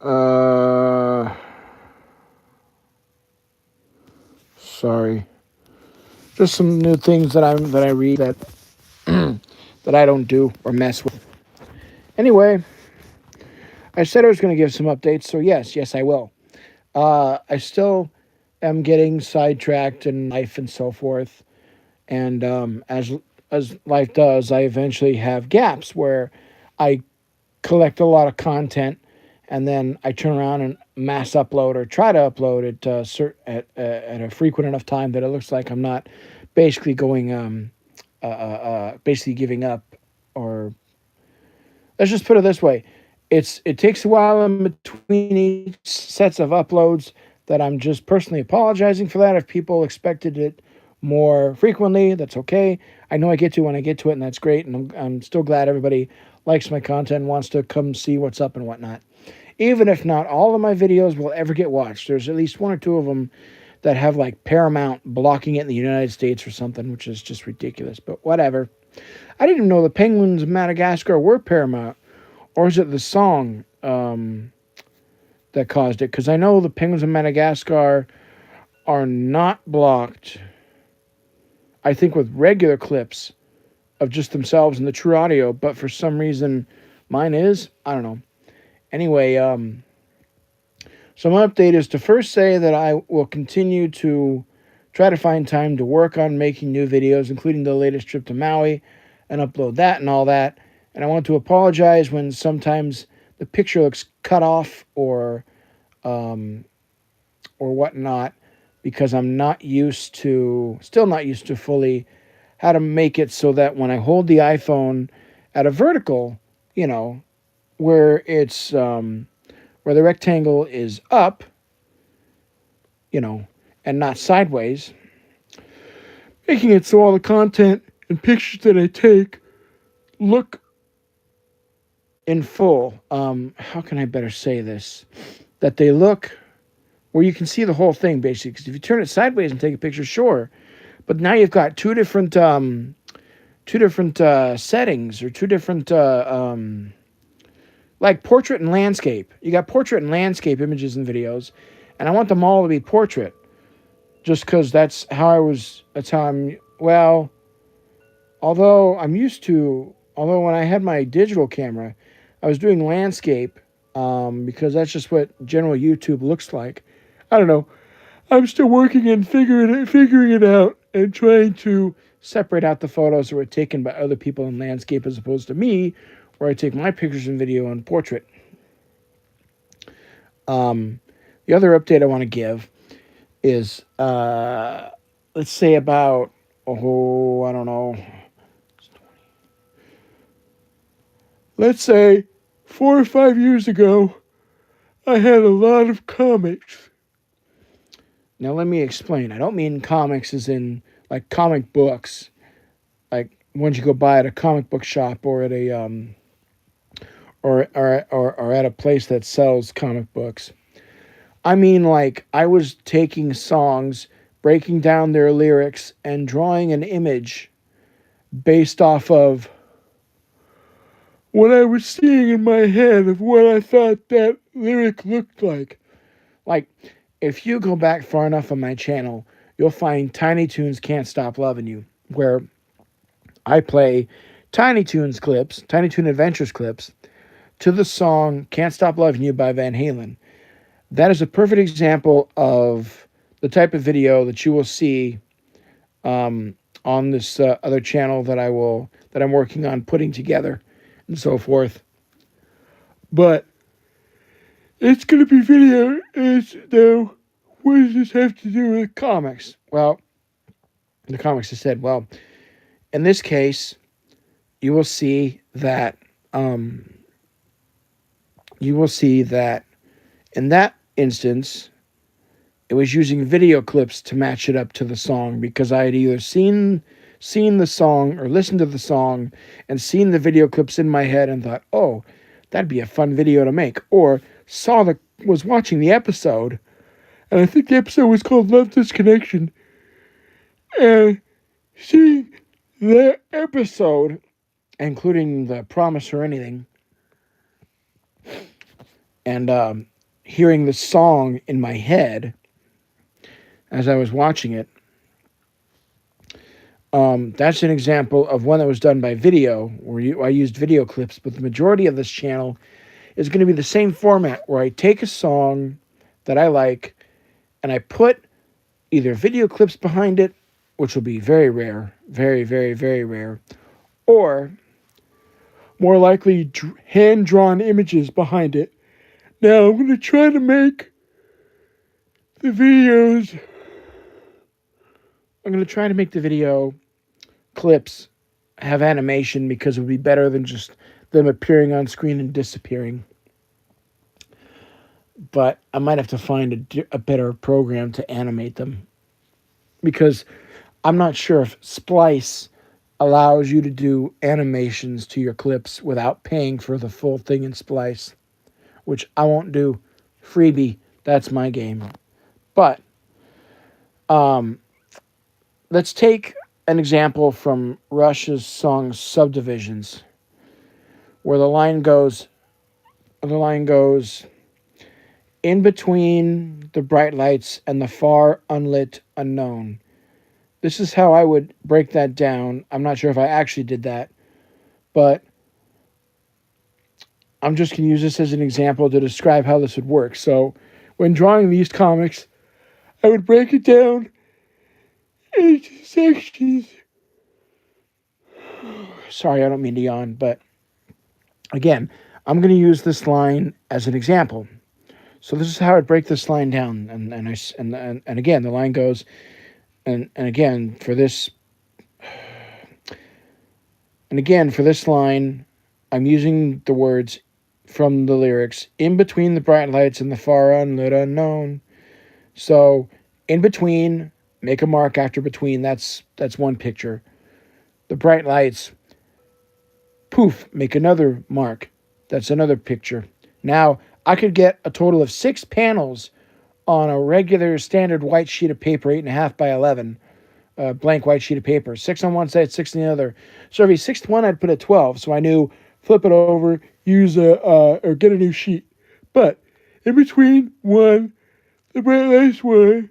Uh, Sorry. Just some new things that I read that that I don't do or mess with. Anyway, I said I was going to give some updates, so yes, I will. I still am getting sidetracked in life and so forth, and as life does, I eventually have gaps where I collect a lot of content, and then I turn around and mass upload or try to upload it at a frequent enough time that it looks like I'm not basically going basically giving up, or let's just put it this way: it takes a while in between each sets of uploads that I'm just personally apologizing for that. If people expected it more frequently, that's okay. I know I get to when I get to it, and that's great. And I'm still glad everybody likes my content and wants to come see what's up and whatnot. Even if not all of my videos will ever get watched, there's at least one or two of them that have like Paramount blocking it in the United States or something, which is just ridiculous. But whatever. I didn't even know the penguins of Madagascar were Paramount, or is it the song that caused it? Because I know the penguins of Madagascar are not blocked. I think with regular clips of just themselves and the true audio, but for some reason mine is. I don't know. Anyway, so my update is to first say that I will continue to try to find time to work on making new videos, including the latest trip to Maui, and upload that and all that. And I want to apologize when sometimes the picture looks cut off or whatnot, because I'm not used to, still not used to fully how to make it so that when I hold the iPhone at a vertical, you know, where it's where the rectangle is up, you know, and not sideways, making it so all the content and pictures that I take look in full. How can I better say this? That they look where you can see the whole thing, basically. Because if you turn it sideways and take a picture, sure, but now you've got two different settings, or two different like portrait and landscape. You got portrait and landscape images and videos, and I want them all to be portrait, just because that's how I was. That's how I'm. Well, although when I had my digital camera, I was doing landscape, because that's just what general YouTube looks like. I don't know. I'm still working and figuring it out, and trying to separate out the photos that were taken by other people in landscape as opposed to me, where I take my pictures and video in portrait. The other update I want to give is, let's say about, oh, I don't know, let's say 4 or 5 years ago, I had a lot of comics. Now let me explain. I don't mean comics as in like comic books, like ones you go buy at a comic book shop, or at a or at a place that sells comic books. I mean, like, I was taking songs, breaking down their lyrics, and drawing an image based off of what I was seeing in my head of what I thought that lyric looked like. Like, if you go back far enough on my channel, you'll find Tiny Toons Can't Stop Loving You, where I play Tiny Toons clips, Tiny Toon Adventures clips, to the song Can't Stop Loving You by Van Halen. That is a perfect example of the type of video that you will see on this other channel that I'm working on putting together and so forth. But it's going to be video. Is though, what does this have to do with comics? Well, the comics have said, well, in this case, you will see that you will see that in that instance, it was using video clips to match it up to the song, because I had either seen the song or listened to the song and seen the video clips in my head and thought, oh, that'd be a fun video to make, or was watching the episode, and I think the episode was called Love Disconnection, and seeing the episode, including the Promise or Anything, and hearing the song in my head as I was watching it. That's an example of one that was done by video, where I used video clips, but the majority of this channel is going to be the same format where I take a song that I like and I put either video clips behind it, which will be very rare, very, very, very rare, or more likely hand drawn images behind it. Now I'm going to try to make the videos. I'm going to try to make the video clips have animation because it would be better than just them appearing on screen and disappearing. But I might have to find a better program to animate them because I'm not sure if Splice allows you to do animations to your clips without paying for the full thing in Splice, which I won't do. Freebie, that's my game. But let's take an example from Rush's song Subdivisions, where the line goes, in between the bright lights and the far unlit unknown. This is how I would break that down. I'm not sure if I actually did that, but I'm just going to use this as an example to describe how this would work. So when drawing these comics, I would break it down into sections. Sorry, I don't mean to yawn, but again, I'm going to use this line as an example. So this is how I'd break this line down, and again, the line goes, and again for this line, I'm using the words from the lyrics, in between the bright lights and the far unlit unknown. So in between, make a mark after between. That's one picture. The bright lights, poof, make another mark. That's another picture. Now I could get a total of 6 panels on a regular standard white sheet of paper, 8.5 by 11, blank white sheet of paper. 6 on one side, 6 on the other. So every 6th one, I'd put a 12. So I knew, flip it over, use or get a new sheet. But in between one, the bright lights one,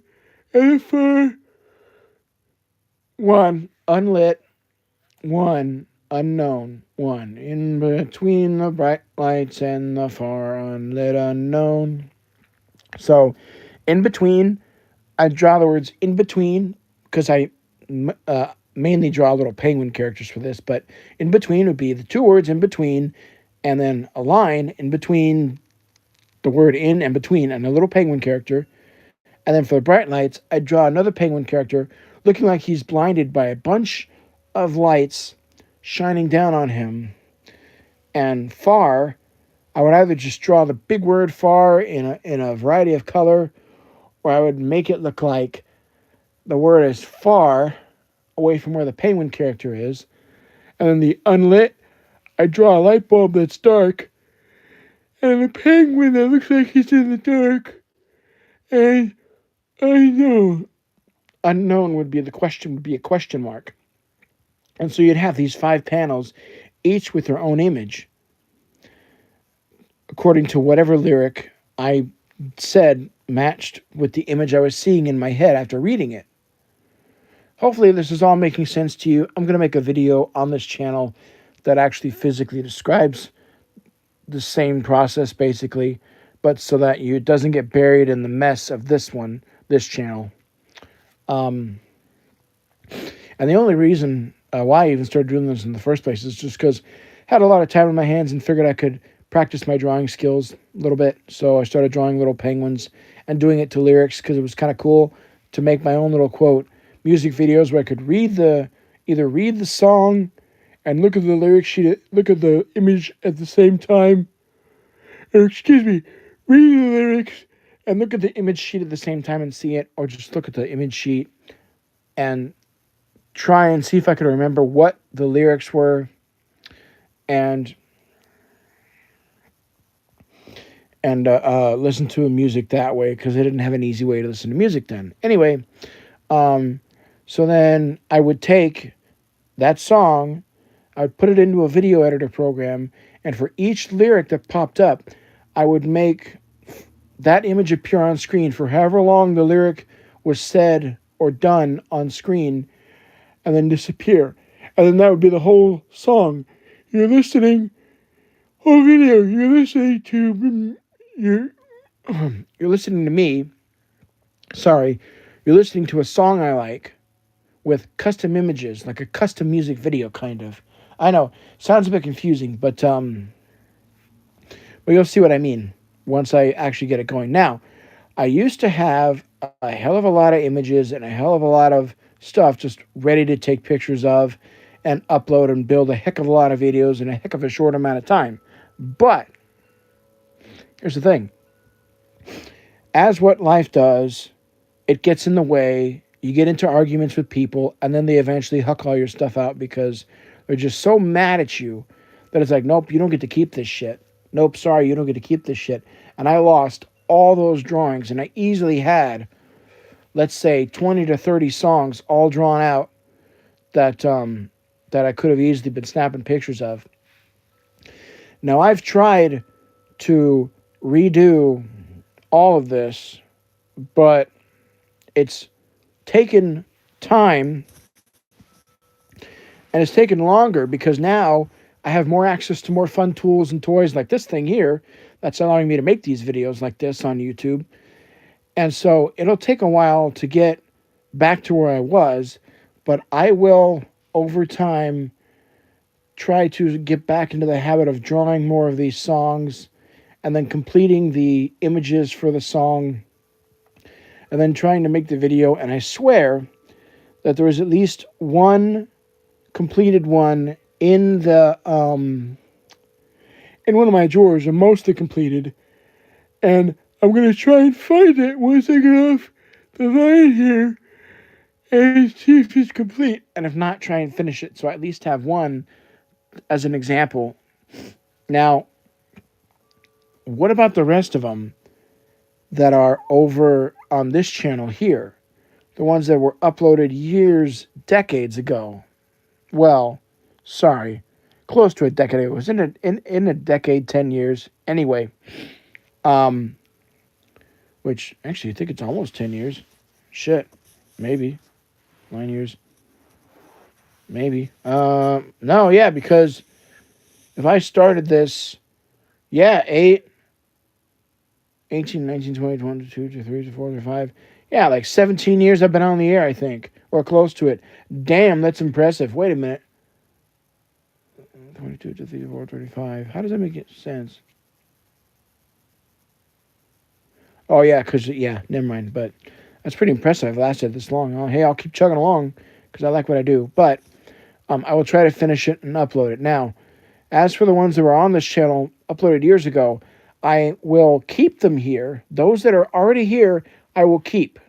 and the far one, unlit, one, unknown, one. In between the bright lights and the far unlit unknown. So in between, I draw the words in between because I mainly draw little penguin characters for this, but in between would be the 2 words in between and then a line in between the word in and between and a little penguin character. And then for the bright lights, I draw another penguin character looking like he's blinded by a bunch of lights shining down on him. And far, I would either just draw the big word far in a variety of color, or I would make it look like the word is far away from where the penguin character is. And then the unlit, I draw a light bulb that's dark, and a penguin that looks like he's in the dark. And unknown would be a question mark. And so you'd have these 5 panels, each with their own image, according to whatever lyric I said matched with the image I was seeing in my head after reading it. Hopefully this is all making sense to you. I'm going to make a video on this channel that actually physically describes the same process basically, but so that it doesn't get buried in the mess of this channel. And the only reason why I even started doing this in the first place is just because I had a lot of time on my hands and figured I could practice my drawing skills a little bit. So I started drawing little penguins and doing it to lyrics because it was kind of cool to make my own little quote music videos where I could either read the song and look at the lyric sheet, look at the image at the same time, or read the lyrics and look at the image sheet at the same time and see it, or just look at the image sheet and try and see if I could remember what the lyrics were and listen to music that way, because I didn't have an easy way to listen to music then. Anyway, so then I would take that song, I would put it into a video editor program, and for each lyric that popped up, I would make that image appear on screen for however long the lyric was said or done on screen, and then disappear. And then that would be the whole song. You're listening, whole video, you're you're listening to me. Sorry, you're listening to a song I like with custom images, like a custom music video kind of. I know, sounds a bit confusing, but you'll see what I mean once I actually get it going. Now, I used to have a hell of a lot of images and a hell of a lot of stuff just ready to take pictures of and upload and build a heck of a lot of videos in a heck of a short amount of time. But here's the thing. As what life does, it gets in the way. You get into arguments with people, and then they eventually huck all your stuff out because they're just so mad at you that it's like, nope, you don't get to keep this shit. Nope, sorry, you don't get to keep this shit. And I lost all those drawings, and I easily had, let's say, 20 to 30 songs all drawn out that I could have easily been snapping pictures of. Now, I've tried to redo all of this, but it's taken time, and it's taken longer because now I have more access to more fun tools and toys like this thing here that's allowing me to make these videos like this on YouTube. And so it'll take a while to get back to where I was, but I will, over time, try to get back into the habit of drawing more of these songs and then completing the images for the song and then trying to make the video. And I swear that there is at least one completed one in the in one of my drawers, and mostly completed. And I'm gonna try and find it once I get off the line here and see if it's complete. And if not, try and finish it so I at least have one as an example. Now, what about the rest of them that are over on this channel here? The ones that were uploaded decades ago. Well, sorry, close to a decade. It was in a decade, 10 years. Anyway, which actually I think it's almost 10 years. Shit, maybe 9 years. Maybe. No, yeah, because if I started this, 18, 19, 20, 22, 23, 24, 25. Yeah, like 17 years I've been on the air, I think, or close to it. Damn, that's impressive. Wait a minute. 22, 23, 24, 25. How does that make sense? Oh, yeah, never mind. But that's pretty impressive. I've lasted this long. Oh, hey, I'll keep chugging along because I like what I do. But I will try to finish it and upload it. Now, as for the ones that were on this channel uploaded years ago, I will keep them here. Those that are already here, I will keep.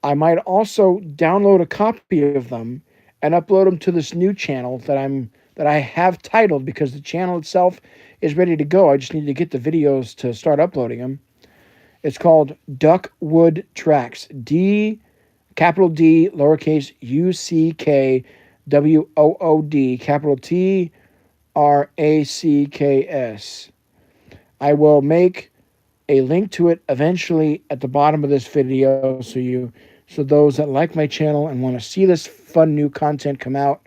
I might also download a copy of them and upload them to this new channel that I have titled, because the channel itself is ready to go. I just need to get the videos to start uploading them. It's called Duckwood Tracks. Capital D, lowercase UCKWOOD, capital TRACKS. I will make a link to it eventually at the bottom of this video, so those that like my channel and want to see this fun new content come out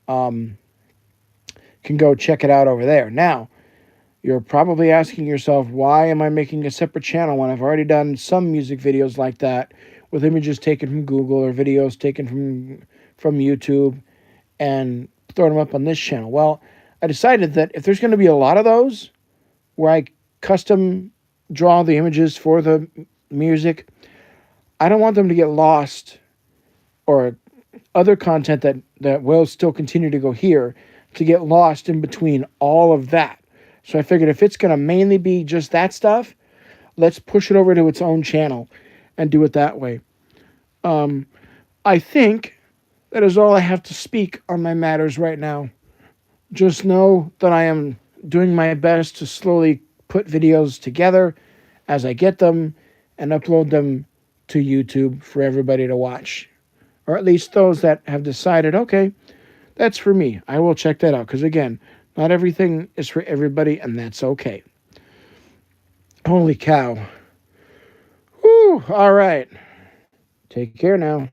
can go check it out over there. Now, you're probably asking yourself, why am I making a separate channel when I've already done some music videos like that with images taken from Google or videos taken from YouTube and throwing them up on this channel? Well, I decided that if there's going to be a lot of those where I custom draw the images for the music, I don't want them to get lost, or other content that will still continue to go here to get lost in between all of that. So I figured if it's going to mainly be just that stuff, let's push it over to its own channel and do it that way. I think that is all I have to speak on my matters right now. Just know that I am doing my best to slowly put videos together as I get them and upload them to YouTube for everybody to watch. Or at least those that have decided, okay, that's for me. I will check that out. Because again, not everything is for everybody, and that's okay. Holy cow. Whew, all right. Take care now.